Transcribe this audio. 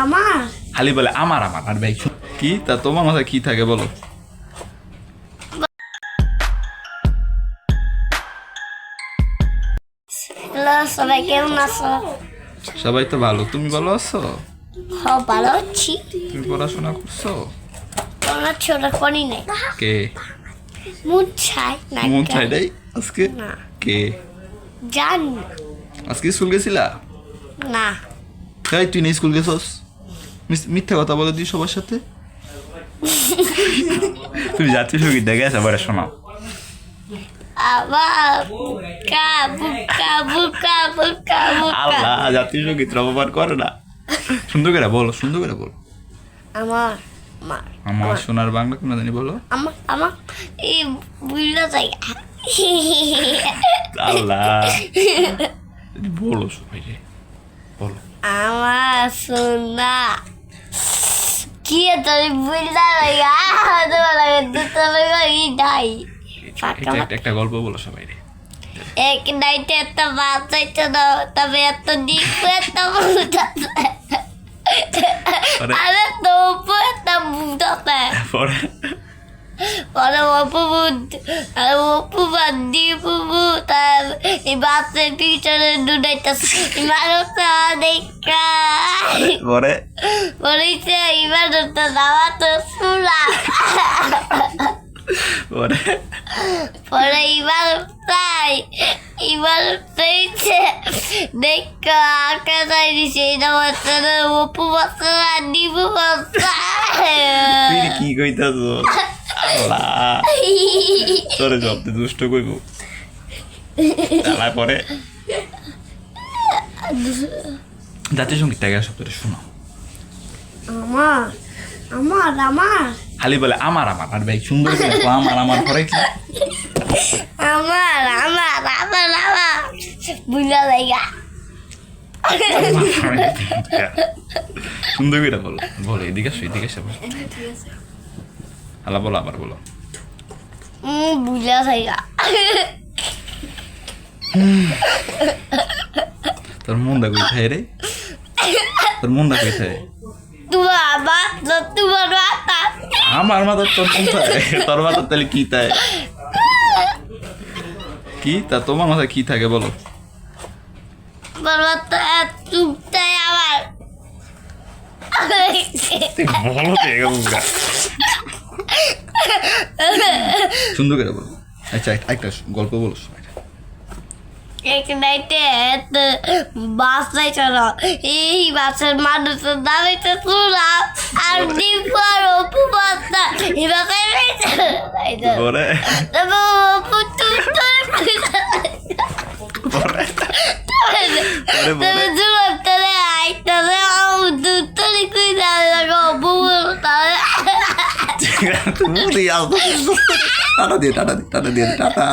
আমার খালি বলে আমার আমার আর ভাই কি তা তোমার মাথায় কি থাকে বলো? হ্যালো সবাই কেমন আছো? সবাই তো ভালো, তুমি ভালো আছো? হ্যাঁ ভালো আছি। তুমি পড়াশোনা করছো? তোমার ছোট করি নাই কে মন চাই না মন চাই নাই আজকে? না কে জানি না। আজকে স্কুল গেছিলা? না তাই তুই না স্কুল গেছস? মিথ্যা কথা বলে দিই সবার সাথে। তুমি জাতীয় সঙ্গীত দেখে আসা পরে শোনাও। আবার বুকা বুকা বুকা বুকা বুকা আল্লাহ জাতীয় সঙ্গীত অপমান করে না। সুন্দর করে বলো, সুন্দর করে বলো। আমার আমার আমার সোনার বাংলা কোন জানি বলো। আমার আমার এই বুঝলো যাই আল্লাহ বলো সবাই রে বলো। আমার সোনা কি তোর বুঝলা লাগা তোমার লাগে দুটো লাগে নাই একটা গল্প বলো সবাই রে। এক নাইটে একটা মাছ চাইতে দাও তবে এত ডিপ এত আরে তো একটা বুঝতে পরে পরে অপু আর অপু বাদি পুবু তার এই বাচ্চার পিছনে দুটাইতেছে মানুষটা দেখা পরে বলেছে মানুষটা দাওয়া তো শুলা পরে পরে এবার চাইছে দেখা আঁকা যাই দিছে এটা বাচ্চারা অপু বাচ্চা দিবু বাচ্চা তুই কি কইতাছ? আল্লাহ তোরে জবতে দুষ্ট কইব। তারপরে জাতীয় সঙ্গীত টাকা শব্দটা শোনো। আমার আমার আমার খালি বলে আমার আমার আর ভাই সুন্দর করে বলো, আমার আমার করে কি? আমার আমার আমার আমার বুঝা জায়গা সুন্দর করে বলো বলো এদিকে আসো এদিকে আসো আল্লাহ বলো আবার বলো। বুঝা জায়গা তোর মন দা কইথায় রে, তোর মন দা কইথায়? তোমার মাথা আমার মাথা তোর কোথায়? তোর মাথা তাহলে কি তাই? কি তা তোমার মাথায় কি থাকে বলো? তোমার মাথা চুপটাই আমার বলো সুন্দর করে বলো। আচ্ছা একটা গল্প বলো সবাই। এক নাইটে বাস যাইছে না এই বাসের মানুষের দাঁড়াইতে শুনলাম আর ডিপার অপু বাচ্চা এবার পরে অপু তবে জুলাম তাহলে আইতাছে দুধ তলি কই অপু তাহলে টাটা দিয়ে টাটা দিয়ে টাটা